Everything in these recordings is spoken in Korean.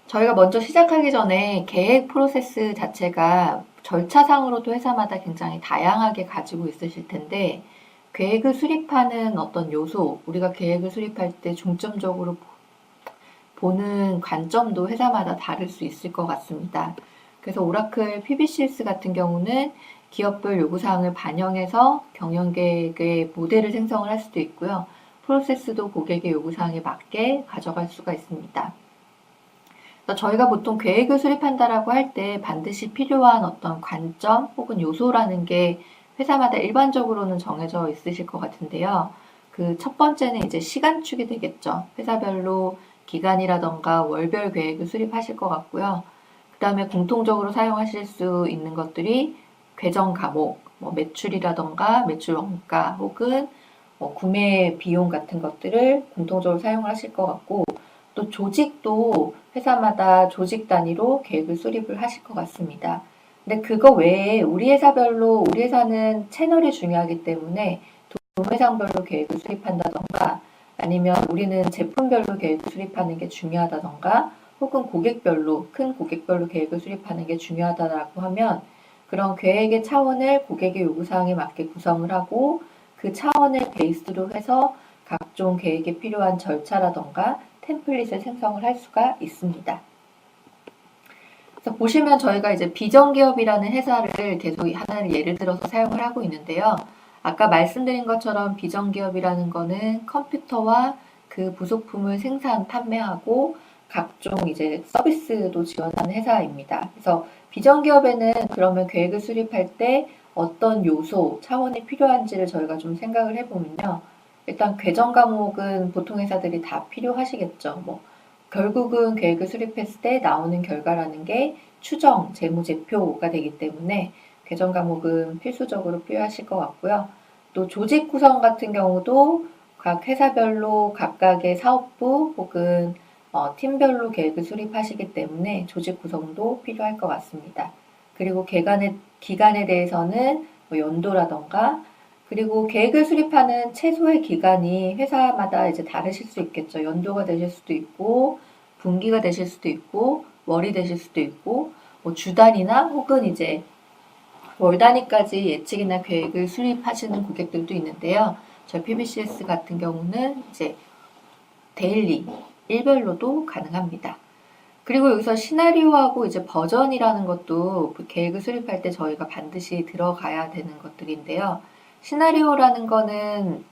저희가 먼저 시작하기 전에 계획 프로세스 자체가 절차상으로도 회사마다 굉장히 다양하게 가지고 있으실 텐데, 계획을 수립하는 어떤 요소, 우리가 계획을 수립할 때 중점적으로 보는 관점도 회사마다 다를 수 있을 것 같습니다. 그래서 오라클 PBCS 같은 경우는 기업별 요구사항을 반영해서 경영계획의 모델을 생성을 할 수도 있고요. 프로세스도 고객의 요구사항에 맞게 가져갈 수가 있습니다. 저희가 보통 계획을 수립한다라고 할 때 반드시 필요한 어떤 관점 혹은 요소라는 게 회사마다 일반적으로는 정해져 있으실 것 같은데요. 그 첫 번째는 이제 시간축이 되겠죠. 회사별로 기간이라던가 월별 계획을 수립하실 것 같고요. 그 다음에 공통적으로 사용하실 수 있는 것들이 계정 과목, 매출이라던가 매출 원가 혹은 구매 비용 같은 것들을 공통적으로 사용을 하실 것 같고, 또 조직도 회사마다 조직 단위로 계획을 수립을 하실 것 같습니다. 근데 그거 외에 우리 회사별로, 우리 회사는 채널이 중요하기 때문에 도매상별로 계획을 수립한다던가, 아니면 우리는 제품별로 계획을 수립하는 게 중요하다던가, 혹은 고객별로, 큰 고객별로 계획을 수립하는 게 중요하다라고 하면, 그런 계획의 차원을 고객의 요구사항에 맞게 구성을 하고, 그 차원을 베이스로 해서 각종 계획에 필요한 절차라던가 템플릿을 생성을 할 수가 있습니다. 그래서 보시면 저희가 이제 비정기업이라는 회사를 계속 하나를 예를 들어서 사용을 하고 있는데요. 아까 말씀드린 것처럼 비정기업이라는 거는 컴퓨터와 그 부속품을 생산, 판매하고 각종 이제 서비스도 지원하는 회사입니다. 그래서 비정기업에는 그러면 계획을 수립할 때 어떤 요소, 차원이 필요한지를 저희가 좀 생각을 해보면요. 일단 계정 과목은 보통 회사들이 다 필요하시겠죠. 결국은 계획을 수립했을 때 나오는 결과라는 게 추정, 재무제표가 되기 때문에 계정 과목은 필수적으로 필요하실 것 같고요. 또 조직 구성 같은 경우도 각 회사별로 각각의 사업부 혹은 팀별로 계획을 수립하시기 때문에 조직 구성도 필요할 것 같습니다. 그리고 기간에 대해서는 연도라던가, 그리고 계획을 수립하는 최소의 기간이 회사마다 이제 다르실 수 있겠죠. 연도가 되실 수도 있고, 분기가 되실 수도 있고, 월이 되실 수도 있고, 주 단위나 혹은 이제 월 단위까지 예측이나 계획을 수립하시는 고객들도 있는데요. 저희 PBCS 같은 경우는 이제 데일리, 일별로도 가능합니다. 그리고 여기서 시나리오하고 이제 버전이라는 것도 계획을 수립할 때 저희가 반드시 들어가야 되는 것들인데요. 시나리오라는 거는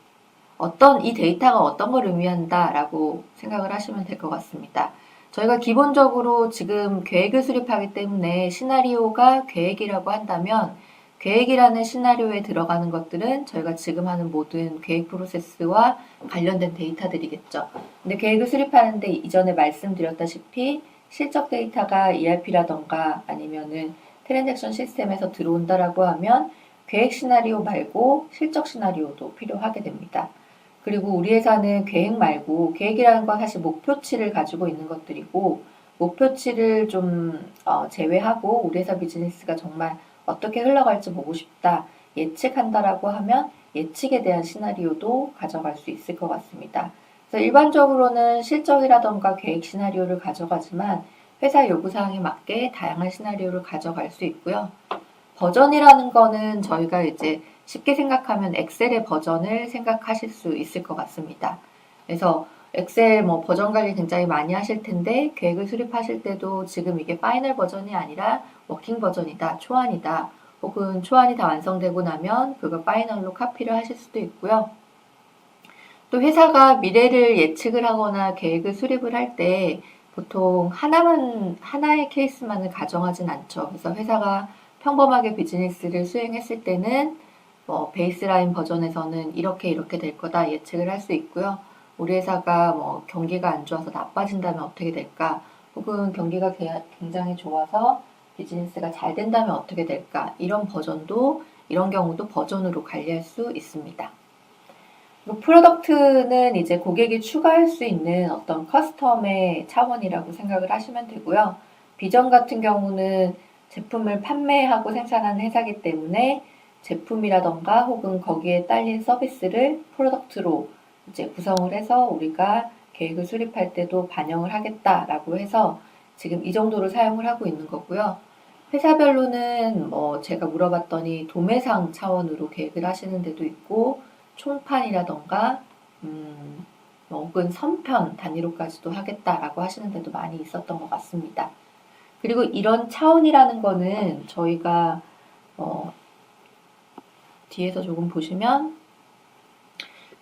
이 데이터가 어떤 걸 의미한다라고 생각을 하시면 될 것 같습니다. 저희가 기본적으로 지금 계획을 수립하기 때문에 시나리오가 계획이라고 한다면, 계획이라는 시나리오에 들어가는 것들은 저희가 지금 하는 모든 계획 프로세스와 관련된 데이터들이겠죠. 근데 계획을 수립하는데 이전에 말씀드렸다시피 실적 데이터가 ERP라던가 아니면은 트랜잭션 시스템에서 들어온다라고 하면 계획 시나리오 말고 실적 시나리오도 필요하게 됩니다. 그리고 우리 회사는 계획 말고, 계획이라는 건 사실 목표치를 가지고 있는 것들이고, 목표치를 좀 제외하고 우리 회사 비즈니스가 정말 어떻게 흘러갈지 보고 싶다, 예측한다라고 하면 예측에 대한 시나리오도 가져갈 수 있을 것 같습니다. 그래서 일반적으로는 실적이라던가 계획 시나리오를 가져가지만 회사 요구사항에 맞게 다양한 시나리오를 가져갈 수 있고요. 버전이라는 거는 저희가 이제 쉽게 생각하면 엑셀의 버전을 생각하실 수 있을 것 같습니다. 그래서 엑셀 버전 관리 굉장히 많이 하실 텐데, 계획을 수립하실 때도 지금 이게 파이널 버전이 아니라 워킹 버전이다, 초안이다, 혹은 초안이 다 완성되고 나면 그걸 파이널로 카피를 하실 수도 있고요. 또 회사가 미래를 예측을 하거나 계획을 수립을 할 때 보통 하나의 케이스만을 가정하진 않죠. 그래서 회사가 평범하게 비즈니스를 수행했을 때는 베이스라인 버전에서는 이렇게 될 거다 예측을 할 수 있고요. 우리 회사가 경기가 안 좋아서 나빠진다면 어떻게 될까? 혹은 경기가 굉장히 좋아서 비즈니스가 잘 된다면 어떻게 될까? 이런 경우도 버전으로 관리할 수 있습니다. 프로덕트는 이제 고객이 추가할 수 있는 어떤 커스텀의 차원이라고 생각을 하시면 되고요. 비전 같은 경우는 제품을 판매하고 생산하는 회사이기 때문에 제품이라던가 혹은 거기에 딸린 서비스를 프로덕트로 이제 구성을 해서 우리가 계획을 수립할 때도 반영을 하겠다라고 해서 지금 이 정도로 사용을 하고 있는 거고요. 회사별로는 제가 물어봤더니 도매상 차원으로 계획을 하시는 데도 있고 총판이라던가 혹은 선편 단위로까지도 하겠다라고 하시는 데도 많이 있었던 것 같습니다. 그리고 이런 차원이라는 거는 저희가 뒤에서 조금 보시면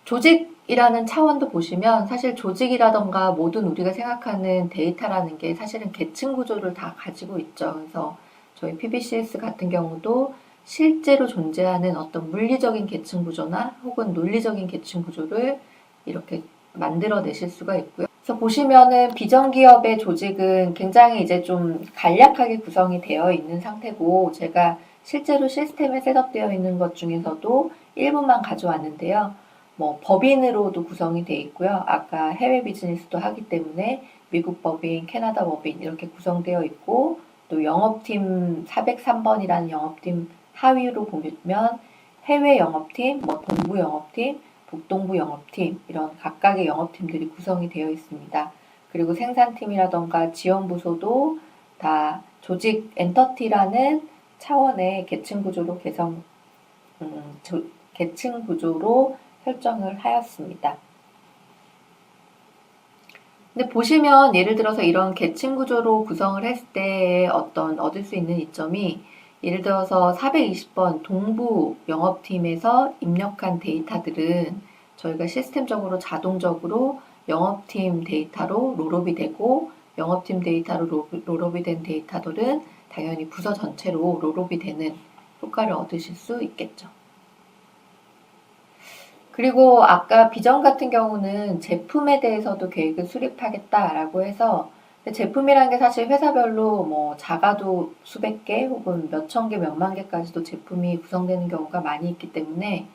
조직이라는 차원도 보시면 사실 조직이라던가 모든 우리가 생각하는 데이터라는 게 사실은 계층 구조를 다 가지고 있죠. 그래서 저희 PBCS 같은 경우도 실제로 존재하는 어떤 물리적인 계층 구조나 혹은 논리적인 계층 구조를 이렇게 만들어내실 수가 있고요. 그래서 보시면은 비전기업의 조직은 굉장히 이제 좀 간략하게 구성이 되어 있는 상태고 제가 실제로 시스템에 셋업되어 있는 것 중에서도 일부만 가져왔는데요. 법인으로도 구성이 되어 있고요. 아까 해외 비즈니스도 하기 때문에 미국 법인, 캐나다 법인 이렇게 구성되어 있고 또 영업팀 403번이라는 영업팀 하위로 보면 해외 영업팀, 동부 영업팀, 북동부 영업팀 이런 각각의 영업팀들이 구성이 되어 있습니다. 그리고 생산팀이라던가 지원부서도 다 조직 엔터티라는 차원의 계층 구조로 계층 구조로 설정을 하였습니다. 근데 보시면 예를 들어서 이런 계층 구조로 구성을 했을 때 얻을 수 있는 이점이 예를 들어서 420번 동부 영업팀에서 입력한 데이터들은 저희가 시스템적으로 자동적으로 영업팀 데이터로 롤업이 되고 영업팀 데이터로 롤업이 된 데이터들은 당연히 부서 전체로 롤업이 되는 효과를 얻으실 수 있겠죠. 그리고 아까 비전 같은 경우는 제품에 대해서도 계획을 수립하겠다라고 해서 제품이라는 게 사실 회사별로 작아도 수백 개 혹은 몇천 개, 몇만 개까지도 제품이 구성되는 경우가 많이 있기 때문에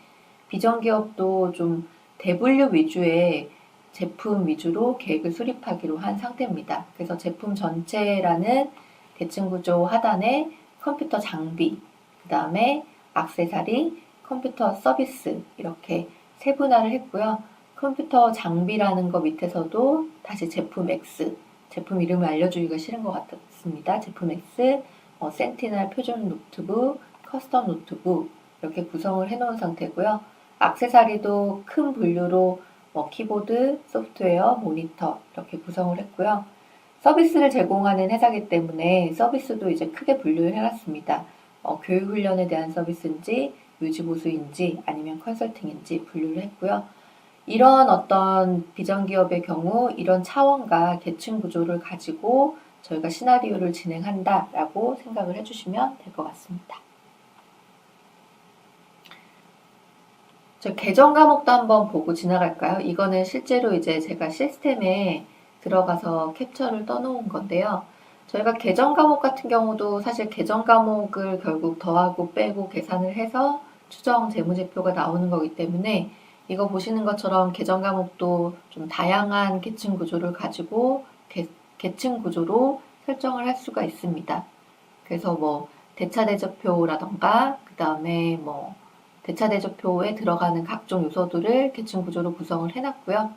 비전 기업도 좀 대분류 위주의 제품 위주로 계획을 수립하기로 한 상태입니다. 그래서 제품 전체라는 계층 구조 하단에 컴퓨터 장비, 그 다음에 액세서리, 컴퓨터 서비스 이렇게 세분화를 했고요. 컴퓨터 장비라는 거 밑에서도 다시 제품 X, 제품 이름을 알려주기가 싫은 것 같습니다. 제품 X, 센티널 표준 노트북, 커스텀 노트북 이렇게 구성을 해놓은 상태고요. 액세서리도 큰 분류로 키보드, 소프트웨어, 모니터 이렇게 구성을 했고요. 서비스를 제공하는 회사이기 때문에 서비스도 이제 크게 분류를 해놨습니다. 교육훈련에 대한 서비스인지 유지보수인지 아니면 컨설팅인지 분류를 했고요. 이런 어떤 비전기업의 경우 이런 차원과 계층 구조를 가지고 저희가 시나리오를 진행한다라고 생각을 해주시면 될 것 같습니다. 저 계정 과목도 한번 보고 지나갈까요? 이거는 실제로 이제 제가 시스템에 들어가서 캡처를 떠놓은 건데요. 저희가 계정 과목 같은 경우도 사실 계정 과목을 결국 더하고 빼고 계산을 해서 추정 재무제표가 나오는 거기 때문에 이거 보시는 것처럼 계정 과목도 좀 다양한 계층 구조를 가지고 계층 구조로 설정을 할 수가 있습니다. 그래서 대차대조표라던가 그 다음에 대차대조표에 들어가는 각종 요소들을 계층 구조로 구성을 해놨고요.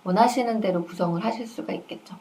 원하시는 대로 구성을 하실 수가 있겠죠.